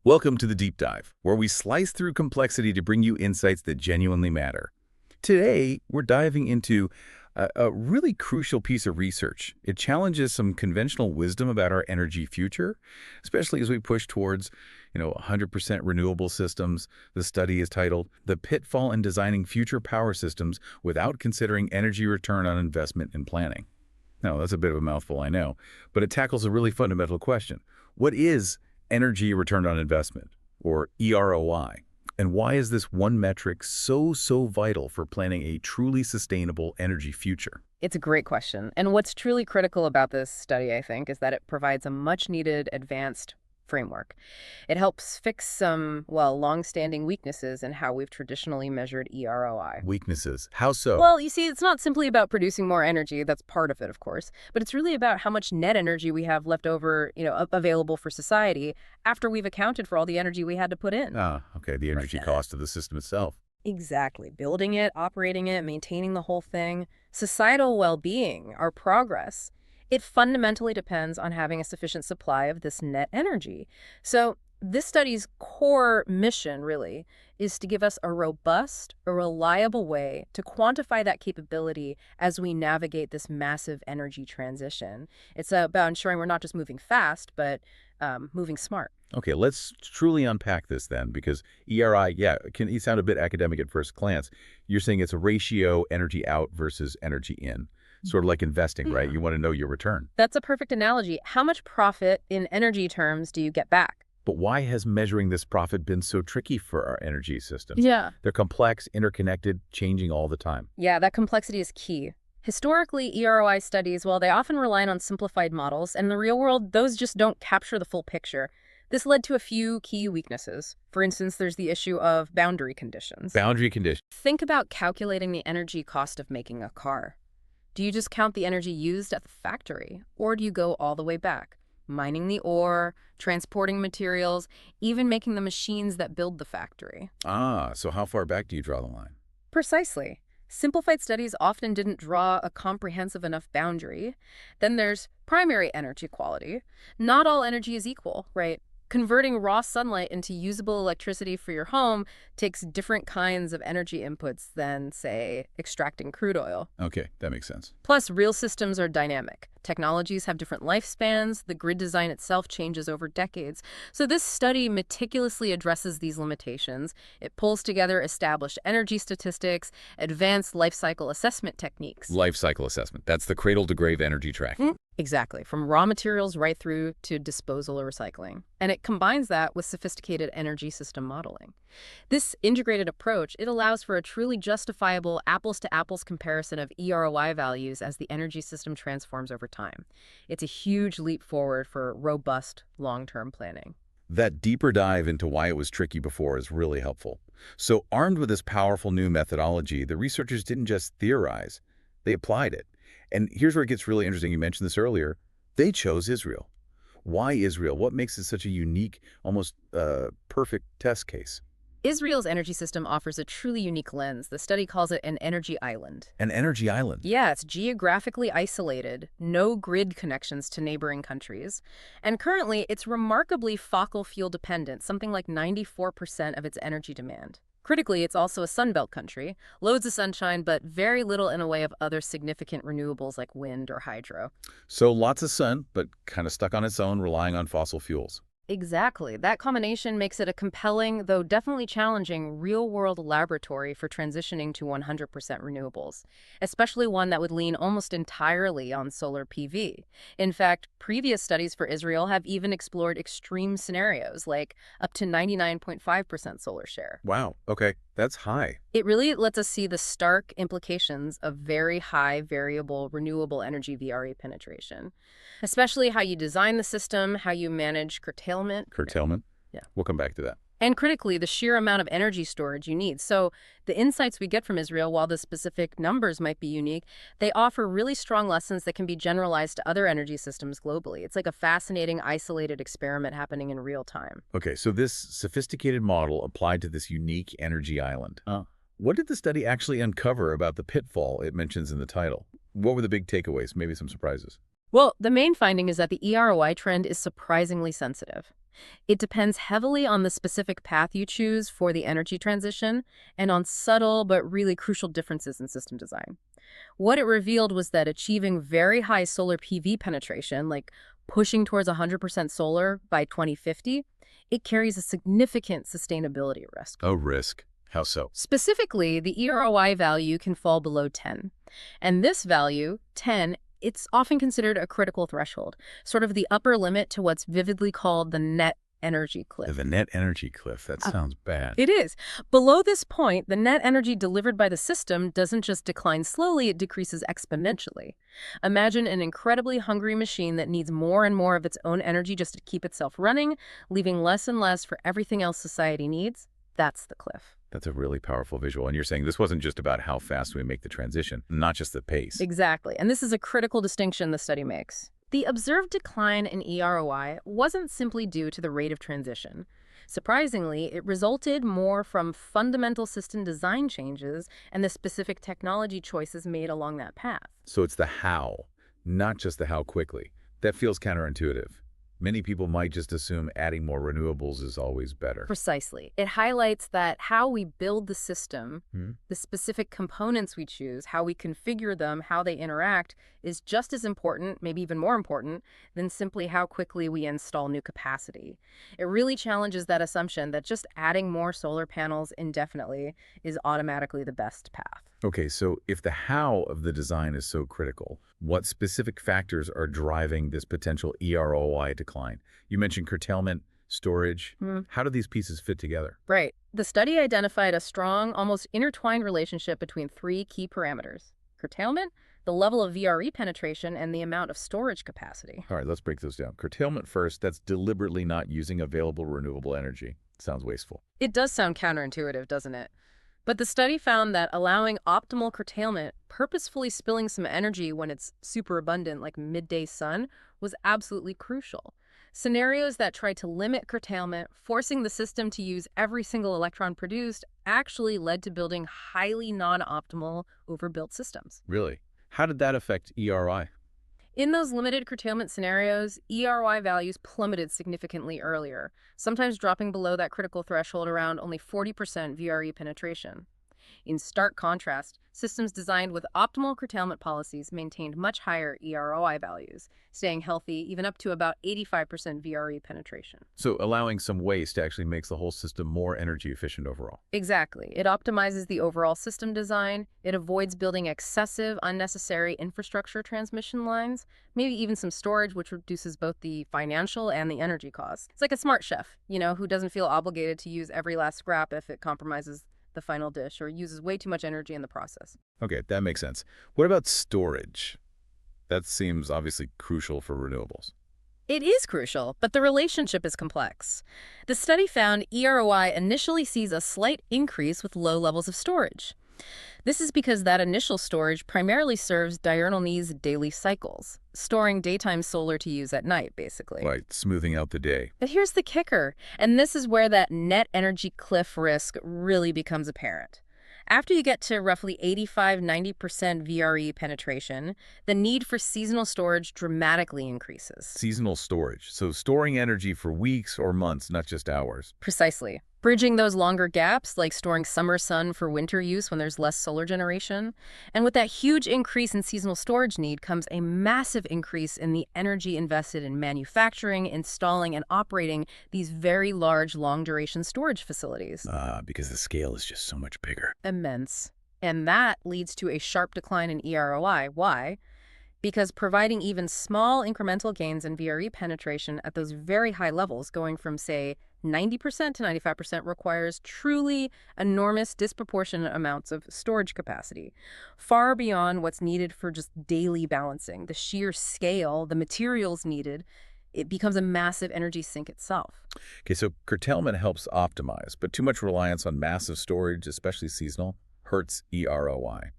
Welcome to the Deep Dive, where we slice through complexity to bring you insights that genuinely matter. Today, we're diving into a really crucial piece of research. It challenges some conventional wisdom about our energy future, especially as we push towards, 100% renewable systems. The study is titled "The Pitfall in Designing Future Power Systems Without Considering Energy Return on Investment in Planning." Now, that's a bit of a mouthful, I know, but it tackles a really fundamental question. What is energy return on investment, or EROI? And why is this one metric so vital for planning a truly sustainable energy future? It's a great question. And what's truly critical about this study, I think, is that it provides a much-needed advanced framework. It helps fix some, long-standing weaknesses in how we've traditionally measured EROI. Weaknesses. How so? Well, you see, it's not simply about producing more energy. That's part of it, of course. But it's really about how much net energy we have left over, available for society after we've accounted for all the energy we had to put in. Okay, the energy cost of the system itself. Exactly. Building it, operating it, maintaining the whole thing. Societal well-being, our progress, it fundamentally depends on having a sufficient supply of this net energy. So this study's core mission, really, is to give us a robust, a reliable way to quantify that capability as we navigate this massive energy transition. It's about ensuring we're not just moving fast, but moving smart. Okay, let's truly unpack this then, because ERI, can sound a bit academic at first glance. You're saying it's a ratio energy out versus energy in. Sort of like investing, right? You want to know your return. That's a perfect analogy. How much profit in energy terms do you get back? But why has measuring this profit been so tricky for our energy systems? Yeah. They're complex, interconnected, changing all the time. Yeah, that complexity is key. Historically, EROI studies, they often rely on simplified models, and in the real world, those just don't capture the full picture. This led to a few key weaknesses. For instance, there's the issue of boundary conditions. Boundary conditions. Think about calculating the energy cost of making a car. Do you just count the energy used at the factory, or do you go all the way back, mining the ore, transporting materials, even making the machines that build the factory? So how far back do you draw the line? Precisely. Simplified studies often didn't draw a comprehensive enough boundary. Then there's primary energy quality. Not all energy is equal, right? Converting raw sunlight into usable electricity for your home takes different kinds of energy inputs than, say, extracting crude oil. Okay, that makes sense. Plus, real systems are dynamic. Technologies have different lifespans. The grid design itself changes over decades. So this study meticulously addresses these limitations. It pulls together established energy statistics, advanced life cycle assessment techniques. Life cycle assessment. That's the cradle-to-grave energy tracking. Exactly, from raw materials right through to disposal or recycling. And it combines that with sophisticated energy system modeling. This integrated approach, it allows for a truly justifiable apples-to-apples comparison of EROI values as the energy system transforms over time. It's a huge leap forward for robust, long-term planning. That deeper dive into why it was tricky before is really helpful. So armed with this powerful new methodology, the researchers didn't just theorize, they applied it. And here's where it gets really interesting. You mentioned this earlier. They chose Israel. Why Israel? What makes it such a unique, almost perfect test case? Israel's energy system offers a truly unique lens. The study calls it an energy island. An energy island? Yeah, it's geographically isolated, no grid connections to neighboring countries. And currently, it's remarkably fossil fuel dependent, something like 94% of its energy demand. Critically, it's also a Sunbelt country, loads of sunshine, but very little in a way of other significant renewables like wind or hydro. So lots of sun, but kind of stuck on its own, relying on fossil fuels. Exactly. That combination makes it a compelling, though definitely challenging, real-world laboratory for transitioning to 100% renewables, especially one that would lean almost entirely on solar PV. In fact, previous studies for Israel have even explored extreme scenarios, like up to 99.5% solar share. Wow, okay, that's high. It really lets us see the stark implications of very high variable renewable energy VRE penetration, especially how you design the system, how you manage curtailment. Curtailment? Yeah. We'll come back to that. And critically, the sheer amount of energy storage you need. So the insights we get from Israel, while the specific numbers might be unique, they offer really strong lessons that can be generalized to other energy systems globally. It's like a fascinating, isolated experiment happening in real time. Okay, so this sophisticated model applied to this unique energy island. What did the study actually uncover about the pitfall it mentions in the title? What were the big takeaways? Maybe some surprises. Well, the main finding is that the EROI trend is surprisingly sensitive. It depends heavily on the specific path you choose for the energy transition and on subtle but really crucial differences in system design. What it revealed was that achieving very high solar PV penetration, like pushing towards 100% solar by 2050, it carries a significant sustainability risk. Oh, risk. How so? Specifically, the EROI value can fall below 10. And this value, 10, it's often considered a critical threshold, sort of the upper limit to what's vividly called the net energy cliff. The net energy cliff. That sounds bad. It is. Below this point, the net energy delivered by the system doesn't just decline slowly, it decreases exponentially. Imagine an incredibly hungry machine that needs more and more of its own energy just to keep itself running, leaving less and less for everything else society needs. That's the cliff. That's a really powerful visual. And you're saying this wasn't just about how fast we make the transition, not just the pace. Exactly. And this is a critical distinction the study makes. The observed decline in EROI wasn't simply due to the rate of transition. Surprisingly, it resulted more from fundamental system design changes and the specific technology choices made along that path. So it's the how, not just the how quickly. That feels counterintuitive. Many people might just assume adding more renewables is always better. Precisely. It highlights that how we build the system, the specific components we choose, how we configure them, how they interact, is just as important, maybe even more important, than simply how quickly we install new capacity. It really challenges that assumption that just adding more solar panels indefinitely is automatically the best path. Okay, so if the how of the design is so critical, what specific factors are driving this potential EROI decline? You mentioned curtailment, storage. How do these pieces fit together? Right. The study identified a strong, almost intertwined relationship between three key parameters: curtailment, the level of VRE penetration, and the amount of storage capacity. All right, let's break those down. Curtailment first, that's deliberately not using available renewable energy. Sounds wasteful. It does sound counterintuitive, doesn't it? But the study found that allowing optimal curtailment, purposefully spilling some energy when it's super abundant, like midday sun, was absolutely crucial. Scenarios that tried to limit curtailment, forcing the system to use every single electron produced, actually led to building highly non-optimal, overbuilt systems. Really? How did that affect ERI? In those limited curtailment scenarios, ERY values plummeted significantly earlier, sometimes dropping below that critical threshold around only 40% VRE penetration. In stark contrast, systems designed with optimal curtailment policies maintained much higher EROI values, staying healthy even up to about 85% VRE penetration. So allowing some waste actually makes the whole system more energy efficient overall. Exactly. It optimizes the overall system design. It avoids building excessive, unnecessary infrastructure transmission lines, maybe even some storage, which reduces both the financial and the energy costs. It's like a smart chef, who doesn't feel obligated to use every last scrap if it compromises the final dish or uses way too much energy in the process. Okay, that makes sense. What about storage? That seems obviously crucial for renewables. It is crucial, but the relationship is complex. The study found EROI initially sees a slight increase with low levels of storage. This is because that initial storage primarily serves diurnal needs daily cycles, storing daytime solar to use at night, basically. Right, smoothing out the day. But here's the kicker, and this is where that net energy cliff risk really becomes apparent. After you get to roughly 85–90% VRE penetration, the need for seasonal storage dramatically increases. Seasonal storage, so storing energy for weeks or months, not just hours. Precisely. Bridging those longer gaps, like storing summer sun for winter use when there's less solar generation. And with that huge increase in seasonal storage need comes a massive increase in the energy invested in manufacturing, installing, and operating these very large, long-duration storage facilities. Because the scale is just so much bigger. Immense. And that leads to a sharp decline in EROI. Why? Because providing even small incremental gains in VRE penetration at those very high levels, going from, say, 90% to 95%, requires truly enormous, disproportionate amounts of storage capacity, far beyond what's needed for just daily balancing. The sheer scale, the materials needed, it becomes a massive energy sink itself. Okay, so curtailment helps optimize, but too much reliance on massive storage, especially seasonal, hurts EROI.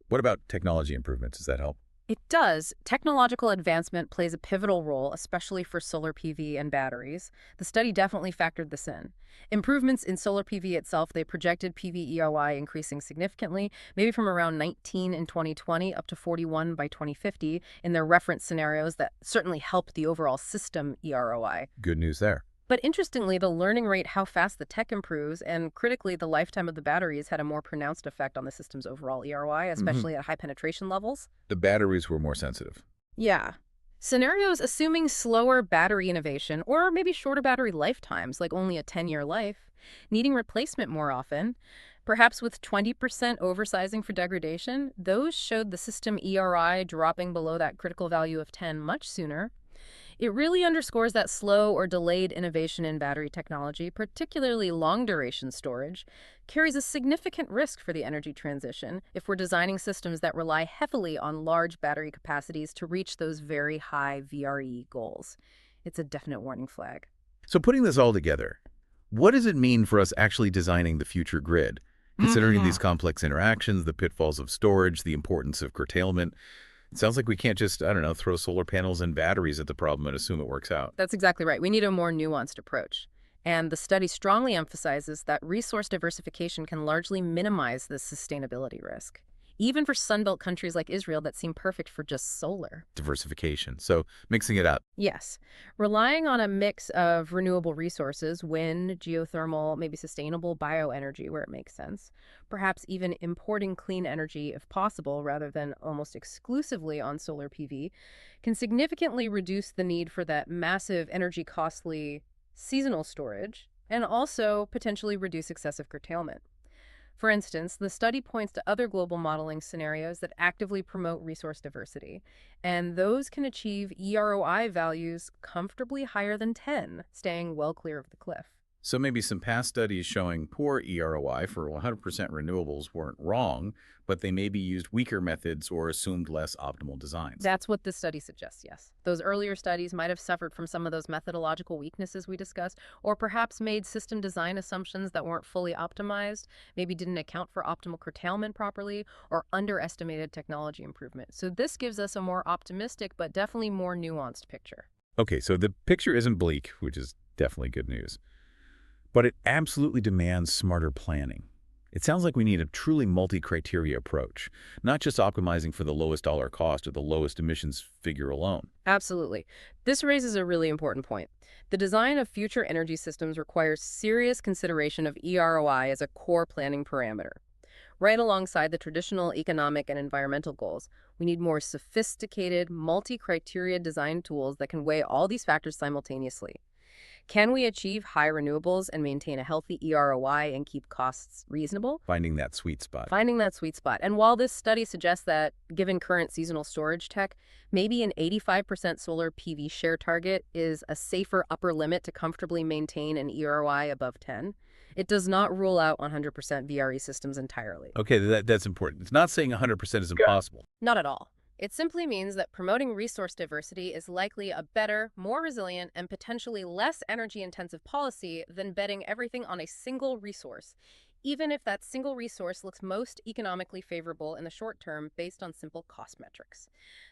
What about technology improvements? Does that help? It does. Technological advancement plays a pivotal role, especially for solar PV and batteries. The study definitely factored this in. Improvements in solar PV itself, they projected PV EROI increasing significantly, maybe from around 19 in 2020 up to 41 by 2050 in their reference scenarios that certainly helped the overall system EROI. Good news there. But interestingly, the learning rate, how fast the tech improves, and critically, the lifetime of the batteries had a more pronounced effect on the system's overall EROI, Hmm. especially at high penetration levels. The batteries were more sensitive. Yeah. Scenarios assuming slower battery innovation or maybe shorter battery lifetimes, like only a 10-year life, needing replacement more often, perhaps with 20% oversizing for degradation, those showed the system ERI dropping below that critical value of 10 much sooner. It really underscores that slow or delayed innovation in battery technology, particularly long-duration storage, carries a significant risk for the energy transition if we're designing systems that rely heavily on large battery capacities to reach those very high VRE goals. It's a definite warning flag. So putting this all together, what does it mean for us actually designing the future grid? Considering Mhm. these complex interactions, the pitfalls of storage, the importance of curtailment, it sounds like we can't just, I don't know, throw solar panels and batteries at the problem and assume it works out. That's exactly right. We need a more nuanced approach. And the study strongly emphasizes that resource diversification can largely minimize this sustainability risk, even for Sunbelt countries like Israel that seem perfect for just solar. Diversification. So mixing it up. Yes, relying on a mix of renewable resources, wind, geothermal, maybe sustainable bioenergy where it makes sense, perhaps even importing clean energy if possible rather than almost exclusively on solar PV, can significantly reduce the need for that massive energy costly seasonal storage and also potentially reduce excessive curtailment. For instance, the study points to other global modeling scenarios that actively promote resource diversity, and those can achieve EROI values comfortably higher than 10, staying well clear of the cliff. So maybe some past studies showing poor EROI for 100% renewables weren't wrong, but they maybe used weaker methods or assumed less optimal designs. That's what this study suggests, yes. Those earlier studies might have suffered from some of those methodological weaknesses we discussed, or perhaps made system design assumptions that weren't fully optimized, maybe didn't account for optimal curtailment properly, or underestimated technology improvement. So this gives us a more optimistic but definitely more nuanced picture. Okay, so the picture isn't bleak, which is definitely good news. But it absolutely demands smarter planning. It sounds like we need a truly multi-criteria approach, not just optimizing for the lowest dollar cost or the lowest emissions figure alone. Absolutely. This raises a really important point. The design of future energy systems requires serious consideration of EROI as a core planning parameter. Right alongside the traditional economic and environmental goals, we need more sophisticated, multi-criteria design tools that can weigh all these factors simultaneously. Can we achieve high renewables and maintain a healthy EROI and keep costs reasonable? Finding that sweet spot. Finding that sweet spot. And while this study suggests that, given current seasonal storage tech, maybe an 85% solar PV share target is a safer upper limit to comfortably maintain an EROI above 10, it does not rule out 100% VRE systems entirely. Okay, that's important. It's not saying 100% is impossible. Not at all. It simply means that promoting resource diversity is likely a better, more resilient, and potentially less energy-intensive policy than betting everything on a single resource, even if that single resource looks most economically favorable in the short term based on simple cost metrics.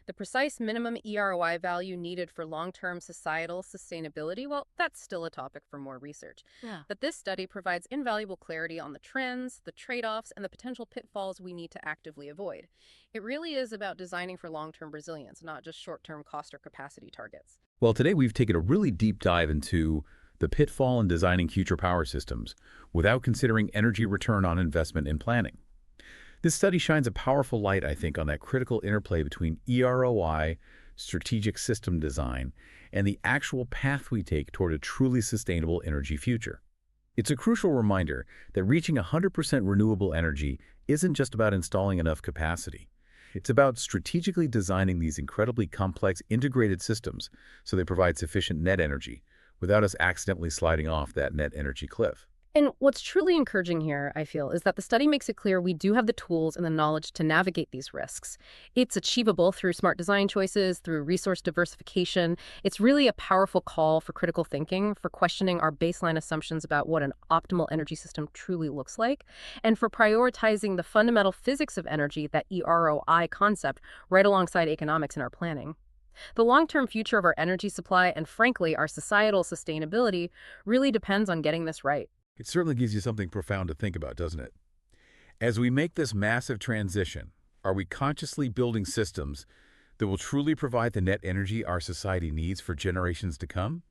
The precise minimum EROI value needed for long-term societal sustainability, well, that's still a topic for more research. Yeah. But this study provides invaluable clarity on the trends, the trade-offs, and the potential pitfalls we need to actively avoid. It really is about designing for long-term resilience, not just short-term cost or capacity targets. Well, today we've taken a really deep dive into the pitfall in designing future power systems without considering energy return on investment in planning. This study shines a powerful light, I think, on that critical interplay between EROI, strategic system design, and the actual path we take toward a truly sustainable energy future. It's a crucial reminder that reaching 100% renewable energy isn't just about installing enough capacity. It's about strategically designing these incredibly complex integrated systems so they provide sufficient net energy without us accidentally sliding off that net energy cliff. And what's truly encouraging here, I feel, is that the study makes it clear we do have the tools and the knowledge to navigate these risks. It's achievable through smart design choices, through resource diversification. It's really a powerful call for critical thinking, for questioning our baseline assumptions about what an optimal energy system truly looks like, and for prioritizing the fundamental physics of energy, that EROI concept, right alongside economics in our planning. The long-term future of our energy supply and, frankly, our societal sustainability really depends on getting this right. It certainly gives you something profound to think about, doesn't it? As we make this massive transition, are we consciously building systems that will truly provide the net energy our society needs for generations to come?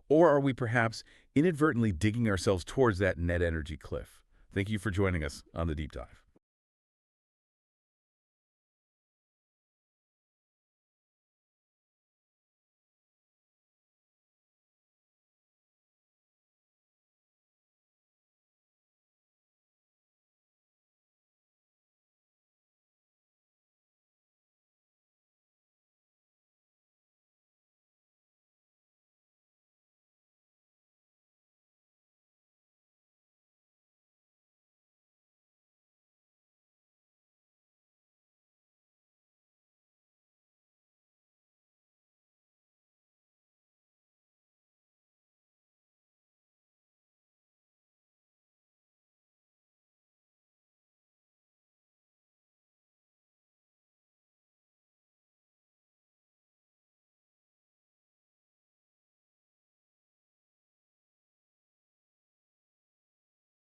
Or are we perhaps inadvertently digging ourselves towards that net energy cliff? Thank you for joining us on the Deep Dive.